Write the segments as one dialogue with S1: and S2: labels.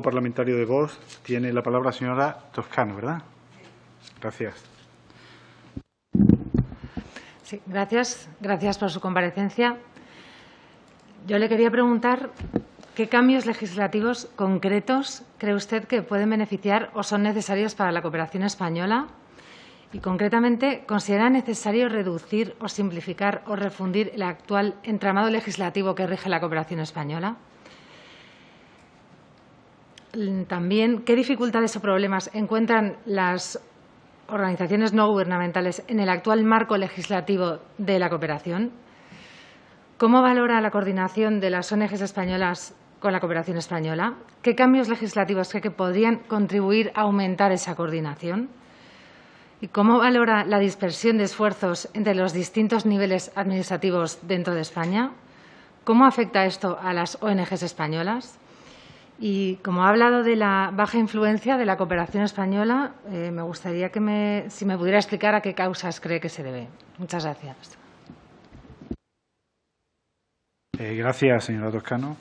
S1: Parlamentario de Vox tiene la palabra la señora Toscano, ¿verdad? Gracias.
S2: Sí, gracias por su comparecencia. Yo le quería preguntar qué cambios legislativos concretos cree usted que pueden beneficiar o son necesarios para la cooperación española y, concretamente, ¿considera necesario reducir o simplificar o refundir el actual entramado legislativo que rige la cooperación española? También, ¿qué dificultades o problemas encuentran las organizaciones no gubernamentales en el actual marco legislativo de la cooperación? ¿Cómo valora la coordinación de las ONG españolas con la cooperación española? ¿Qué cambios legislativos cree que podrían contribuir a aumentar esa coordinación? ¿Y cómo valora la dispersión de esfuerzos entre los distintos niveles administrativos dentro de España? ¿Cómo afecta esto a las ONG españolas? Y como ha hablado de la baja influencia de la cooperación española, me gustaría que si me pudiera explicar a qué causas cree que se debe. Muchas gracias.
S1: Gracias, señora Toscano.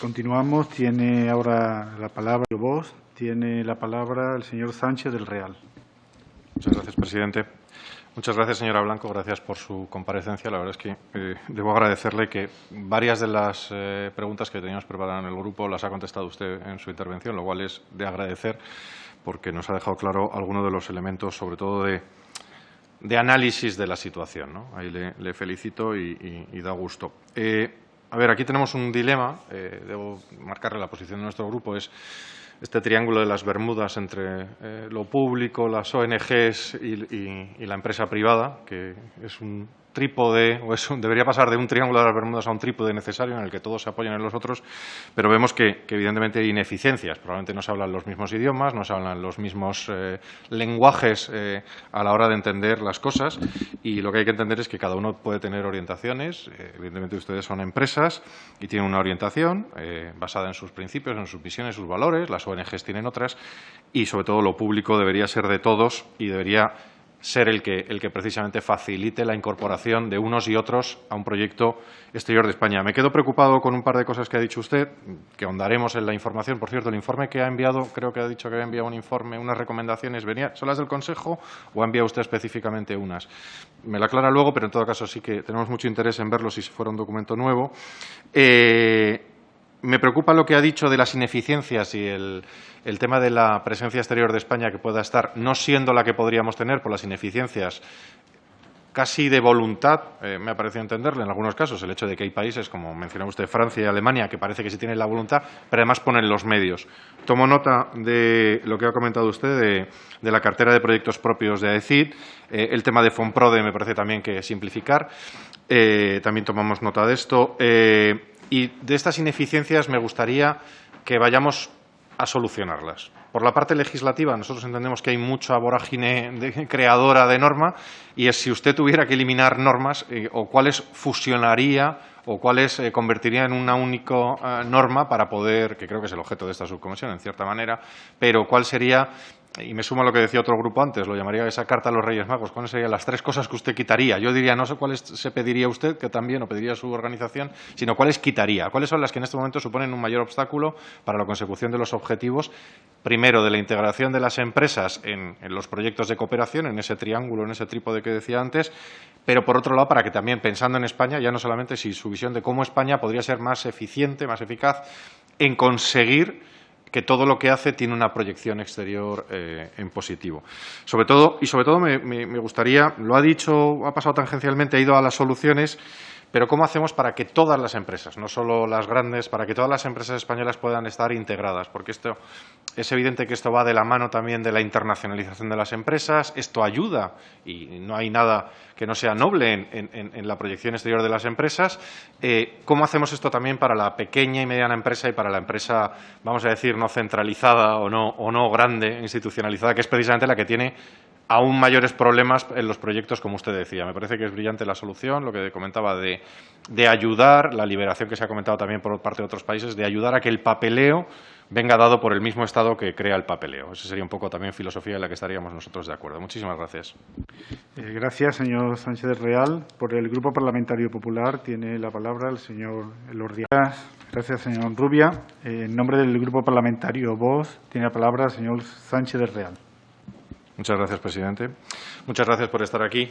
S1: Continuamos. Tiene ahora la palabra Vox. Tiene la palabra el señor Sánchez del Real.
S3: Muchas gracias, presidente. Muchas gracias, señora Blanco. Gracias por su comparecencia. La verdad es que debo agradecerle que varias de las preguntas que teníamos preparadas en el grupo las ha contestado usted en su intervención, lo cual es de agradecer porque nos ha dejado claro algunos de los elementos, sobre todo de análisis de la situación, ¿no? Ahí le felicito y da gusto. A ver, aquí tenemos un dilema. Debo marcarle la posición de nuestro grupo. Es este triángulo de las Bermudas entre lo público, las ONGs y la empresa privada, que es un trípode, debería pasar de un triángulo de las Bermudas a un trípode necesario en el que todos se apoyan en los otros, pero vemos que evidentemente hay ineficiencias. Probablemente no se hablan los mismos idiomas, no se hablan los mismos lenguajes a la hora de entender las cosas, y lo que hay que entender es que cada uno puede tener orientaciones. Evidentemente ustedes son empresas y tienen una orientación basada en sus principios, en sus visiones, sus valores. Las ONGs tienen otras y, sobre todo, lo público debería ser de todos y debería ser el que precisamente facilite la incorporación de unos y otros a un proyecto exterior de España. Me quedo preocupado con un par de cosas que ha dicho usted, que ahondaremos en la información. Por cierto, el informe que ha enviado, creo que ha dicho que había enviado un informe, unas recomendaciones. ¿Son las del Consejo o ha enviado usted específicamente unas? Me la aclara luego, pero en todo caso sí que tenemos mucho interés en verlo si fuera un documento nuevo. Me preocupa lo que ha dicho de las ineficiencias y el tema de la presencia exterior de España, que pueda estar no siendo la que podríamos tener por las ineficiencias casi de voluntad. Me ha parecido entenderle en algunos casos el hecho de que hay países, como mencionaba usted, Francia y Alemania, que parece que sí tienen la voluntad, pero además ponen los medios. Tomo nota de lo que ha comentado usted de la cartera de proyectos propios de AECID. El tema de FONPRODE me parece también que simplificar. También tomamos nota de esto. Y de estas ineficiencias me gustaría que vayamos a solucionarlas. Por la parte legislativa, nosotros entendemos que hay mucha vorágine creadora de norma, y es si usted tuviera que eliminar normas o cuáles fusionaría o cuáles convertiría en una única norma para poder, que creo que es el objeto de esta subcomisión en cierta manera, pero cuál sería. Y me sumo a lo que decía otro grupo antes, lo llamaría esa carta a los Reyes Magos. ¿Cuáles serían las tres cosas que usted quitaría? Yo diría, no sé cuáles se pediría usted, que también, o pediría su organización, sino cuáles quitaría. ¿Cuáles son las que en este momento suponen un mayor obstáculo para la consecución de los objetivos? Primero, de la integración de las empresas en los proyectos de cooperación, en ese triángulo, en ese trípode que decía antes, pero por otro lado, para que también, pensando en España, ya no solamente si su visión de cómo España podría ser más eficiente, más eficaz en conseguir que todo lo que hace tiene una proyección exterior en positivo. Sobre todo me gustaría, lo ha dicho, ha pasado tangencialmente, ha ido a las soluciones, pero ¿cómo hacemos para que todas las empresas, no solo las grandes, para que todas las empresas españolas puedan estar integradas? Porque esto es evidente que esto va de la mano también de la internacionalización de las empresas. Esto ayuda, y no hay nada que no sea noble en la proyección exterior de las empresas. ¿Cómo hacemos esto también para la pequeña y mediana empresa y para la empresa, vamos a decir, no centralizada o no grande, institucionalizada, que es precisamente la que tiene aún mayores problemas en los proyectos, como usted decía? Me parece que es brillante la solución, lo que comentaba de ayudar, la liberación que se ha comentado también por parte de otros países, de ayudar a que el papeleo venga dado por el mismo Estado que crea el papeleo. Esa sería un poco también filosofía en la que estaríamos nosotros de acuerdo. Muchísimas gracias.
S1: Gracias, señor Sánchez del Real. Por el Grupo Parlamentario Popular tiene la palabra el señor Elordi. Gracias, señor Rubia. En nombre del Grupo Parlamentario Vox, tiene la palabra el señor Sánchez del Real.
S3: Muchas gracias, presidente. Muchas gracias por estar aquí.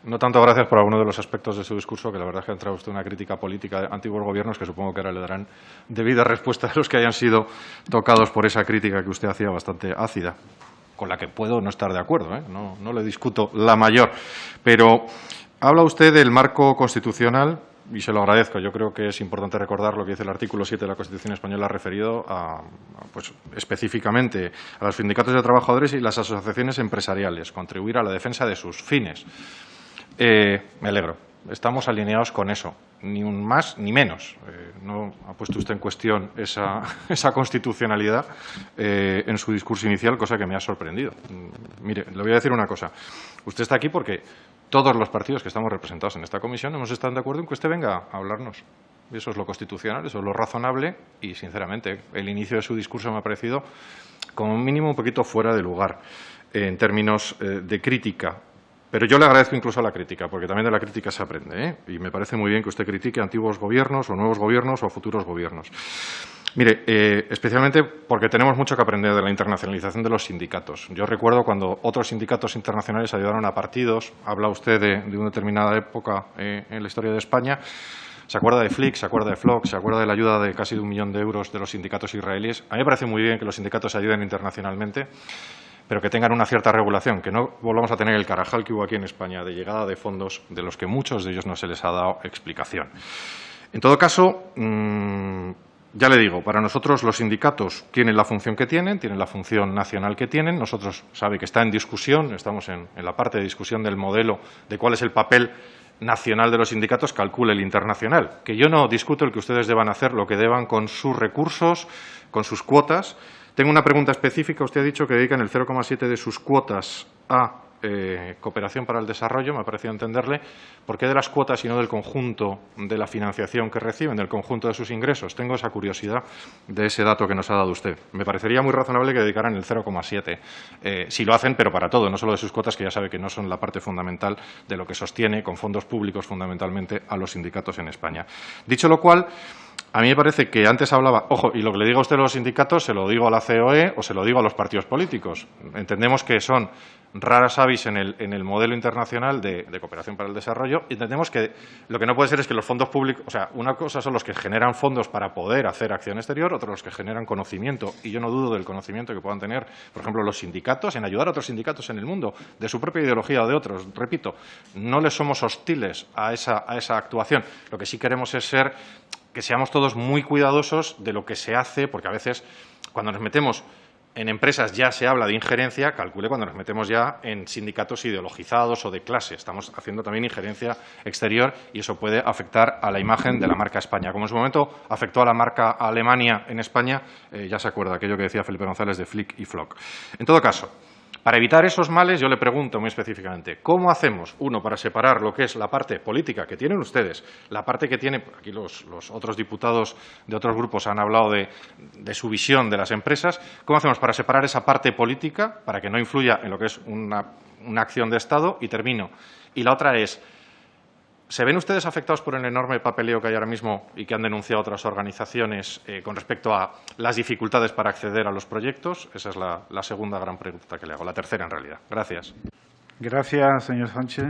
S3: No tanto gracias por alguno de los aspectos de su discurso, que la verdad es que ha entrado usted una crítica política de antiguos gobiernos que supongo que ahora le darán debida respuesta a los que hayan sido tocados por esa crítica que usted hacía bastante ácida, con la que puedo no estar de acuerdo, ¿eh? No le discuto la mayor. Pero habla usted del marco constitucional y se lo agradezco. Yo creo que es importante recordar lo que dice el artículo 7 de la Constitución española referido pues, específicamente a los sindicatos de trabajadores y las asociaciones empresariales, contribuir a la defensa de sus fines. Me alegro. Estamos alineados con eso, ni un más ni menos. No ha puesto usted en cuestión esa constitucionalidad en su discurso inicial, cosa que me ha sorprendido. Mire, le voy a decir una cosa. Usted está aquí porque todos los partidos que estamos representados en esta comisión hemos estado de acuerdo en que usted venga a hablarnos. Eso es lo constitucional, eso es lo razonable y, sinceramente, el inicio de su discurso me ha parecido, como mínimo, un poquito fuera de lugar en términos de crítica. Pero yo le agradezco incluso la crítica, porque también de la crítica se aprende, ¿eh? Y me parece muy bien que usted critique antiguos gobiernos o nuevos gobiernos o futuros gobiernos. Mire, especialmente porque tenemos mucho que aprender de la internacionalización de los sindicatos. Yo recuerdo cuando otros sindicatos internacionales ayudaron a partidos, habla usted de una determinada época en la historia de España. ¿Se acuerda de Flick? ¿Se acuerda de Flock? ¿Se acuerda de la ayuda de casi 1 millón de euros de los sindicatos israelíes? A mí me parece muy bien que los sindicatos ayuden internacionalmente, pero que tengan una cierta regulación, que no volvamos a tener el carajal que hubo aquí en España de llegada de fondos de los que muchos de ellos no se les ha dado explicación. En todo caso, ya le digo, para nosotros los sindicatos tienen la función que tienen la función nacional que tienen. Nosotros sabe que está en discusión, estamos en la parte de discusión del modelo de cuál es el papel nacional de los sindicatos, calcule el internacional. Que yo no discuto el que ustedes deban hacer lo que deban con sus recursos, con sus cuotas. Tengo una pregunta específica. Usted ha dicho que dedican el 0,7 de sus cuotas a cooperación para el desarrollo. Me ha parecido entenderle. ¿Por qué de las cuotas y no del conjunto de la financiación que reciben, del conjunto de sus ingresos? Tengo esa curiosidad de ese dato que nos ha dado usted. Me parecería muy razonable que dedicaran el 0,7. Si lo hacen, pero para todo, no solo de sus cuotas, que ya sabe que no son la parte fundamental de lo que sostiene, con fondos públicos fundamentalmente, a los sindicatos en España. Dicho lo cual, a mí me parece que antes hablaba, ojo, y lo que le digo a usted a los sindicatos, se lo digo a la COE o se lo digo a los partidos políticos. Entendemos que son raras avis en el modelo internacional de cooperación para el desarrollo. Entendemos que lo que no puede ser es que los fondos públicos, o sea, una cosa son los que generan fondos para poder hacer acción exterior, otros los que generan conocimiento. Y yo no dudo del conocimiento que puedan tener, por ejemplo, los sindicatos en ayudar a otros sindicatos en el mundo, de su propia ideología o de otros. Repito, no les somos hostiles a esa actuación. Lo que sí queremos es que seamos todos muy cuidadosos de lo que se hace, porque a veces cuando nos metemos en empresas ya se habla de injerencia, calcule cuando nos metemos ya en sindicatos ideologizados o de clase. Estamos haciendo también injerencia exterior y eso puede afectar a la imagen de la marca España. Como en su momento afectó a la marca Alemania en España, ya se acuerda aquello que decía Felipe González de Flick y Flock. En todo caso, para evitar esos males, yo le pregunto muy específicamente, ¿cómo hacemos, uno, para separar lo que es la parte política que tienen ustedes, la parte que tiene, aquí los otros diputados de otros grupos han hablado de su visión de las empresas, ¿cómo hacemos para separar esa parte política, para que no influya en lo que es una acción de Estado? Y termino. Y la otra es, ¿se ven ustedes afectados por el enorme papeleo que hay ahora mismo y que han denunciado otras organizaciones con respecto a las dificultades para acceder a los proyectos? Esa es la segunda gran pregunta que le hago, la tercera en realidad. Gracias.
S1: Gracias, señor Sánchez.